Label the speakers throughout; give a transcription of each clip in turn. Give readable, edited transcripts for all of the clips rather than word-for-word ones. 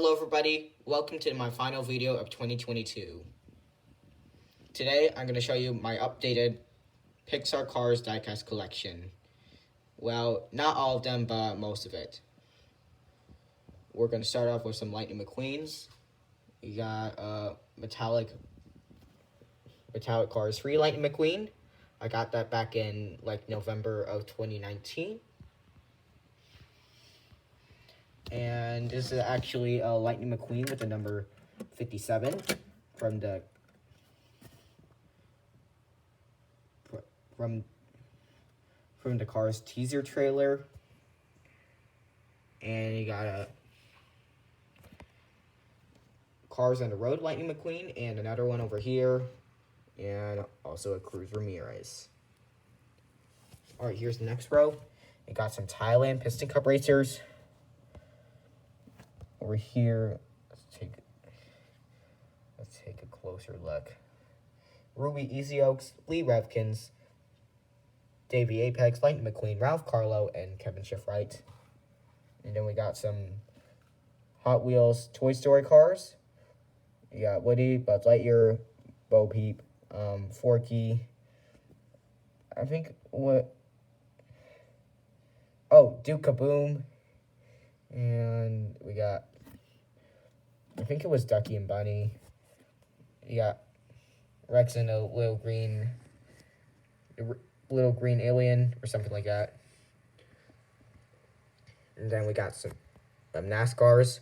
Speaker 1: Hello everybody, welcome to my final video of 2022. Today I'm going to show you my updated Pixar Cars diecast collection. Well, not all of them, but most of it. We're going to start off with some Lightning McQueens. You got metallic Cars 3 Lightning McQueen. I got that back in November of 2019. And this is actually a Lightning McQueen with the number 57 from the Cars teaser trailer. And you got a Cars on the Road Lightning McQueen and another one over here, and also a Cruz Ramirez. Alright, here's the next row. You got some Thailand Piston Cup racers. Over here, let's take a closer look. Ruby Easy Oaks, Lee Revkins, Davey Apex, Lightning McQueen, Ralph Carlo, and Kevin Schiffright. And then we got some Hot Wheels Toy Story cars. You got Woody, Buzz Lightyear, Bo Peep, Forky. I think Duke Kaboom. And we got, I think it was Ducky and Bunny. You got Rex and a little green alien or something like that. And then we got some NASCARs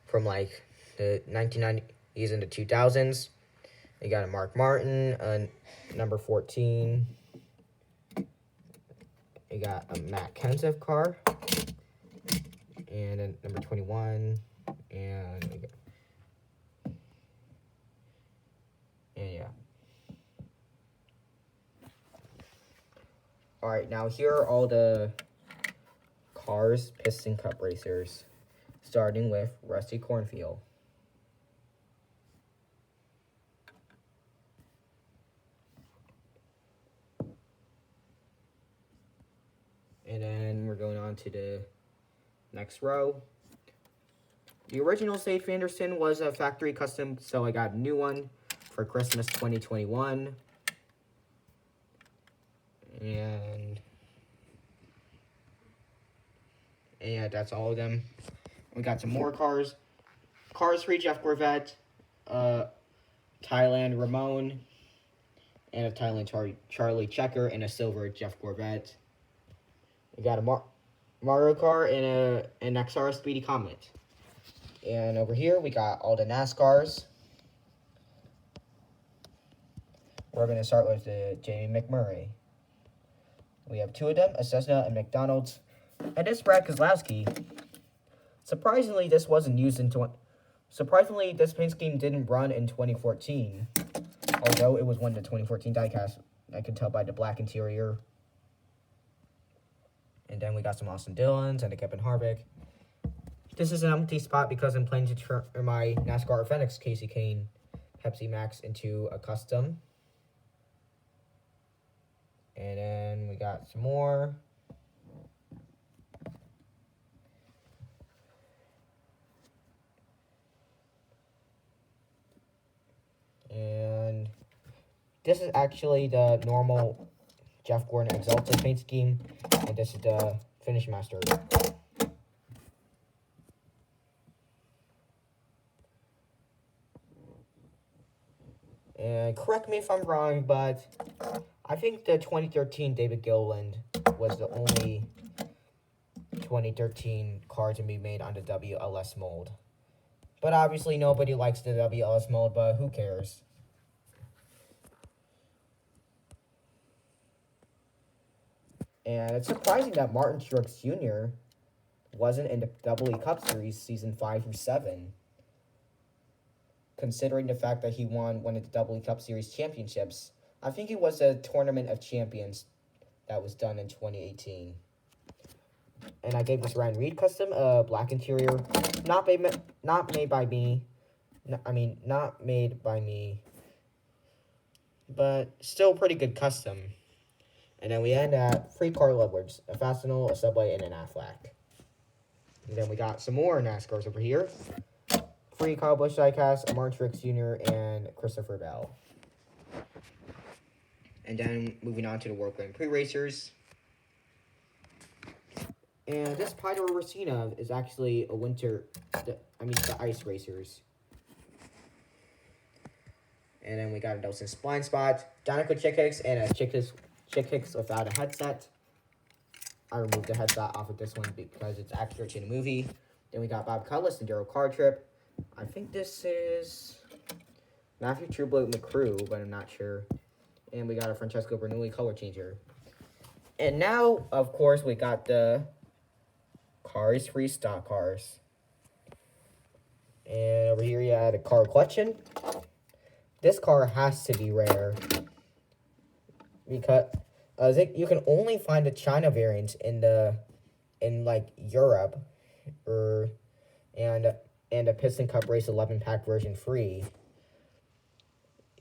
Speaker 1: from the 1990s and the 2000s. You got a Mark Martin, number 14. You got a Matt Kenseth car. And then number 21, and yeah. Alright, now here are all the Cars Piston Cup racers, starting with Rusty Cornfield. And then we're going on to the next row. The original Sage Anderson was a factory custom, so I got a new one for Christmas 2021. And yeah, that's all of them. We got some more cars. Cars 3 Jeff Gorvette, Thailand Ramon, and a Thailand Charlie Checker, and a silver Jeff Gorvette. We got a Mario Kart and an XR Speedy Comet. And over here, we got all the NASCARs. We're going to start with the Jamie McMurray. We have two of them, a Cessna and McDonald's. And this Brad Keselowski. Surprisingly, this wasn't used in... Surprisingly, this paint scheme didn't run in 2014. Although it was one of the 2014 diecast. I could tell by the black interior. And then we got some Austin Dillons and a Kevin Harvick. This is an empty spot because I'm planning to turn my NASCAR Fenix Casey Kane Pepsi Max into a custom. And then we got some more. And this is actually the normal Jeff Gordon Exalted paint scheme, and this is the Finish Master. And correct me if I'm wrong, but I think the 2013 David Gilliland was the only 2013 car to be made on the WLS mold. But obviously nobody likes the WLS mold, but who cares? And it's surprising that Martin Truex Jr. wasn't in the Double E Cup Series Season 5 through 7. Considering the fact that he won one of the Double E Cup Series championships. I think it was a Tournament of Champions that was done in 2018. And I gave this Ryan Reed custom, black interior. Not made by me. Not made by me. But still pretty good custom. And then we end at 3 Carl Edwards, a Fastenal, a Subway, and an Aflac. And then we got some more NASCARs over here. free Kyle Busch diecast, Martin Truex Jr., and Christopher Bell. And then moving on to the World Grand Prix racers. And this Pedro Racina is actually a the ice racers. And then we got a Dawson's Blind Spot, Danica Chick Hicks, and a Chick Hicks without a headset. I removed the headset off of this one because it's accurate to the movie. Then we got Bob Cutlass and Daryl Car Trip. I think this is Matthew Trueblood McCrew, but I'm not sure. And we got a Francesco Bernoulli color changer. And now, of course, we got the Cars free stock cars. And over here you had a car collection. This car has to be rare because you can only find the China variant in like Europe, and a Piston Cup Race 11-pack version free.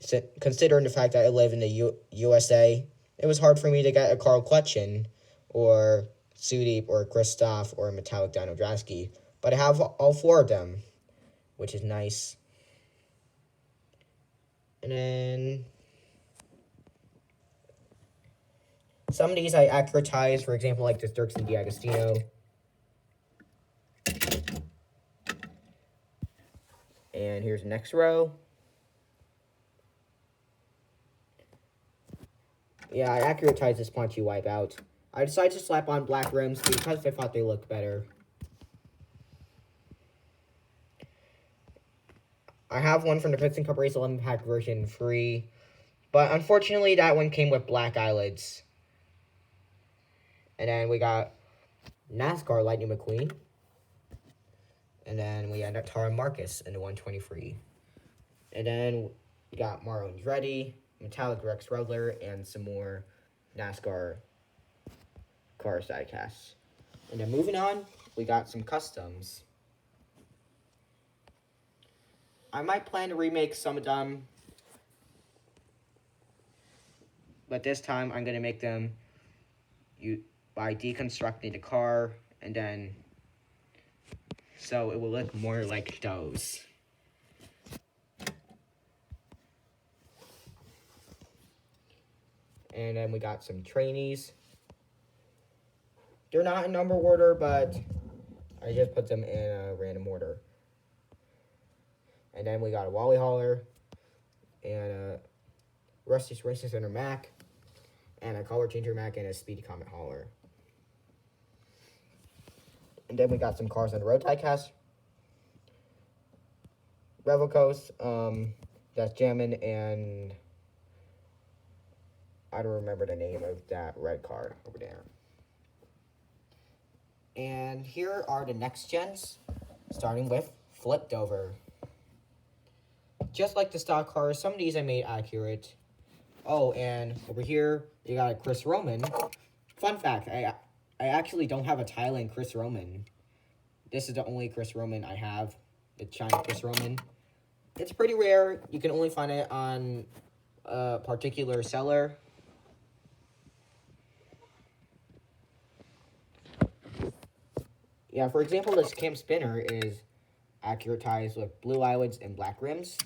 Speaker 1: So, considering the fact that I live in the USA, it was hard for me to get a Carl Clutchin or Sudeep or Christoph or Metallic Dino Drasky, but I have all 4 of them, which is nice. And then some of these I accuratized, for example, like this Dirksen DiAgostino. And here's the next row. Yeah, I accuratized this Paunchy Wipeout. I decided to slap on black rims because I thought they looked better. I have one from the Piston Cup Race 11-pack version free, but unfortunately that one came with black eyelids. And then we got NASCAR Lightning McQueen. And then we had Tara Marcus in the 120 free. And then we got Mauro Andretti, Metallic Rex Revler, and some more NASCAR cars diecasts. And then moving on, we got some customs. I might plan to remake some of them, but this time I'm going to make them by deconstructing the car, and then so it will look more like those. And then we got some trainees. They're not in number order, but I just put them in a random order. And then we got a Wally Hauler, and a Rusty's Racing Center Mac, and a Color Changer Mac, and a Speedy Comet Hauler. And then we got some cars on the road diecast. Revocos, that's Jammin', and I don't remember the name of that red car over there. And here are the next gens, starting with Flipped Over. Just like the stock cars, some of these I made accurate. Oh, and over here, you got a Chris Roman. Fun fact, I actually don't have a Thailand Chris Roman. This is the only Chris Roman I have, the China Chris Roman. It's pretty rare. You can only find it on a particular seller. Yeah, for example, this Cam Spinner is accuratized with blue eyelids and black rims.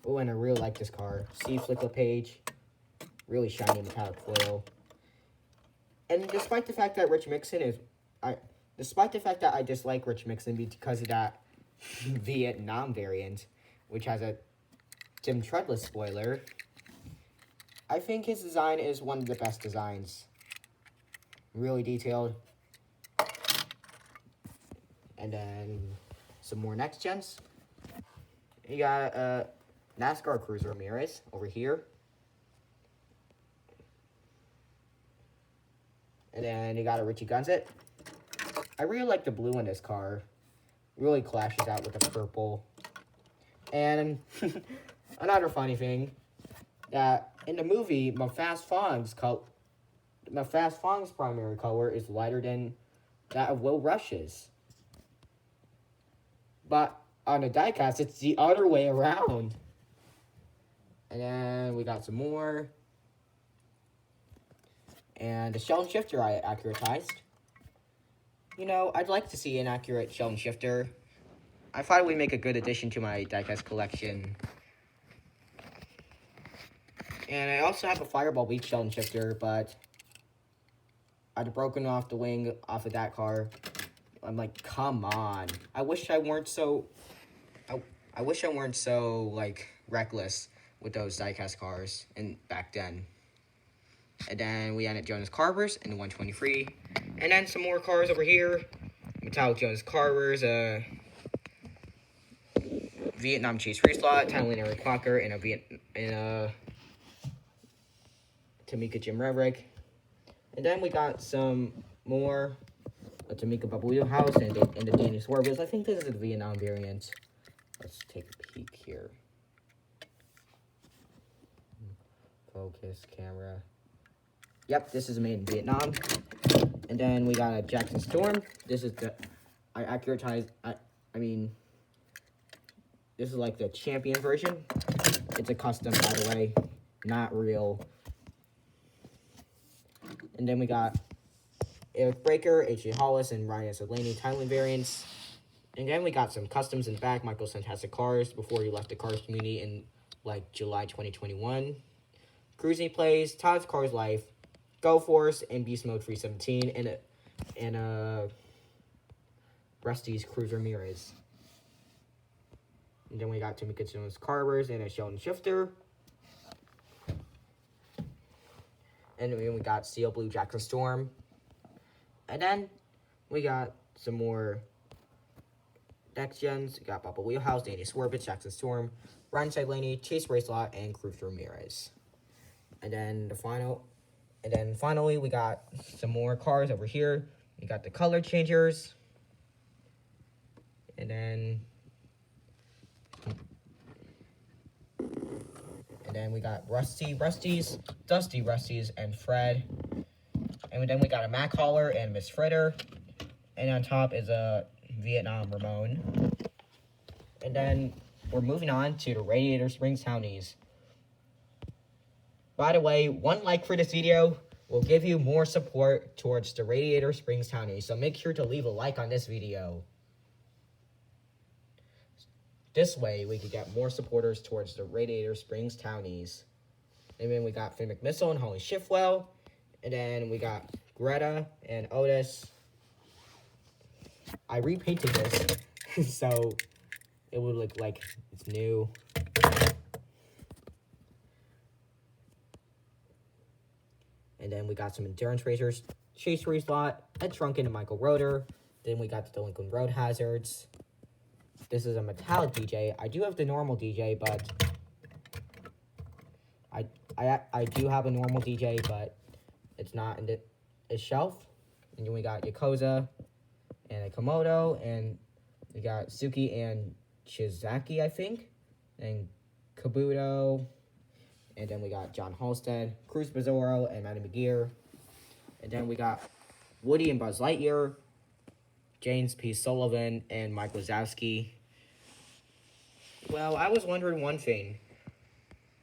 Speaker 1: Oh, and I really like this car. Steve Flickle page. Really shiny metallic foil. And despite the fact that I dislike Rich Mixon because of that Vietnam variant, which has a Tim Treadless spoiler, I think his design is one of the best designs. Really detailed. And then some more next gens. You got NASCAR Cruz Ramirez over here. And then you got a Richie Gunzit. I really like the blue in this car. Really clashes out with the purple. And another funny thing, that in the movie, Mafast Fong's primary color is lighter than that of Will Rush's. But on the diecast, it's the other way around. And then we got some more. And the Sheldon Shifter I accuratized. You know, I'd like to see an accurate Sheldon shifter. I thought it would make a good addition to my diecast collection. And I also have a Fireball Beach Sheldon shifter, but I'd broken off the wing off of that car. I'm like, come on. I wish I weren't so... I wish I weren't so, like, reckless with those diecast cars back then. And then we ended Jonas Carvers in the 123. And then some more cars over here. Metallic Jonas Carvers, Vietnam Chase Free Slot, Thailand Eric Clocker, and a Tamika Jim Revrick. And then we got some more Tamika Bubble Wheelhouse and the Danish Warbiz. I think this is the Vietnam variant. Let's take a peek here. Focus, camera. Yep, this is made in Vietnam. And then we got a Jackson Storm. This is the, this is like the champion version. It's a custom, by the way, not real. And then we got Eric Breaker, H.J. Hollis, and Ryan Delaney Thailand variants. And then we got some customs in the back. Michael Fantastic Cars before he left the cars community in like July 2021. Cruising Plays, Todd's Cars Life, Go Force, and Beast Mode 317, and Rusty's Cruiser Ramirez. And then we got Tamika Jones Carvers and a Sheldon Shifter. And then we got Steel Blue Jackson Storm. And then we got some more next gens. We got Bubba Wheelhouse, Danny Swervich, Jackson Storm, Ryan Sidelaney, Chase Racelot, and Cruiser Ramirez. And then finally we got some more cars over here. We got the color changers. And then we got Rusty's, Dusty Rusty's, and Fred. And then we got a Mac Hauler and Miss Fritter. And on top is a Vietnam Ramon. And then we're moving on to the Radiator Springs Townies. By the way, one like for this video will give you more support towards the Radiator Springs Townies. So make sure to leave a like on this video. This way, we could get more supporters towards the Radiator Springs Townies. And then we got Finn McMissile and Holly Schiffwell. And then we got Greta and Otis. I repainted this, so it would look like it's new. And then we got some Endurance Racers, Chase Reslot, Ed Trunken and Michael Roeder. Then we got the Delinquent Road Hazards. This is a metallic DJ. I do have the normal DJ, but I do have a normal DJ, but it's not in the shelf. And then we got Yakoza and a Komodo, and we got Suki and Shizaki, I think, and Kabuto. And then we got John Halstead, Cruz Bizarro, and Matty McGear. And then we got Woody and Buzz Lightyear, James P. Sullivan, and Mike Wazowski. Well, I was wondering one thing.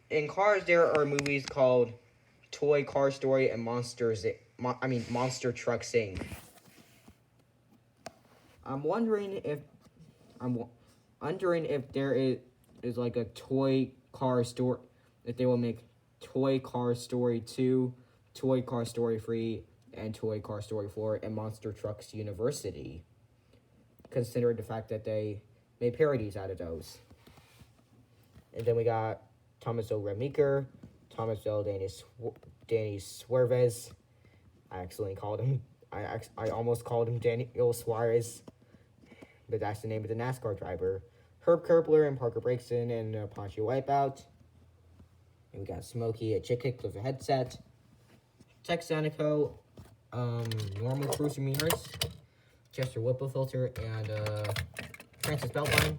Speaker 1: In Cars, there are movies called Toy Car Story and Monster Truck Inc. I'm wondering if there is like a Toy Car Story, if they will make Toy Car Story 2, Toy Car Story 3, and Toy Car Story 4, and Monster Trucks University. Considering the fact that they made parodies out of those. And then we got Thomas O. Remiker, Thomas L. Danny Swervez. I almost called him Daniel Suarez, but that's the name of the NASCAR driver. Herb Kerbler and Parker Braxton and Poncho Wipeout. And we got Smokey, a Chick Kick with a headset. Texanico, normal Cruiser Mirrors. Chester Whipple Filter, and Francis Beltline.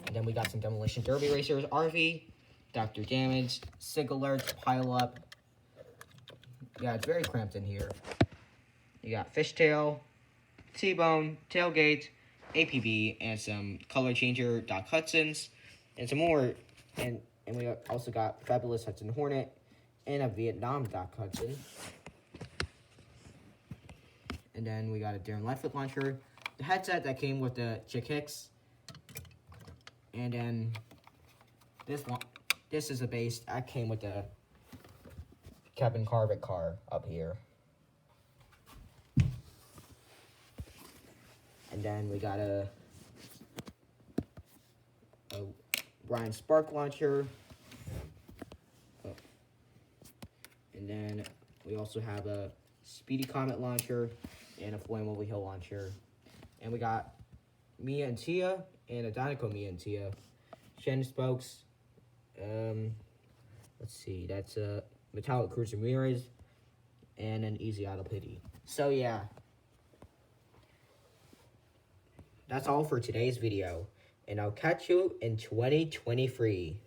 Speaker 1: And then we got some Demolition Derby Racers, RV, Dr. Damage, Sig Alert, Pile Up. Yeah, it's very cramped in here. You got Fishtail, T-Bone, Tailgate, APB, and some Color Changer, Doc Hudson's, and some more. And we also got Fabulous Hudson Hornet, and a Vietnam Doc Hudson. And then we got a Darren Lightfoot launcher. The headset that came with the DIECAST. And then this is a base that came with the Kevin Carvick car up here. And then we got a Ryan Spark launcher. Oh. And then we also have a Speedy Comet launcher and a Flammable Hill launcher. And we got Mia and Tia and a Dinoco Mia and Tia. Shannon spokes. Let's see, that's a Metallic Cruiser Mirrors and an Easy Auto Pity. So yeah, that's all for today's video, and I'll catch you in 2023.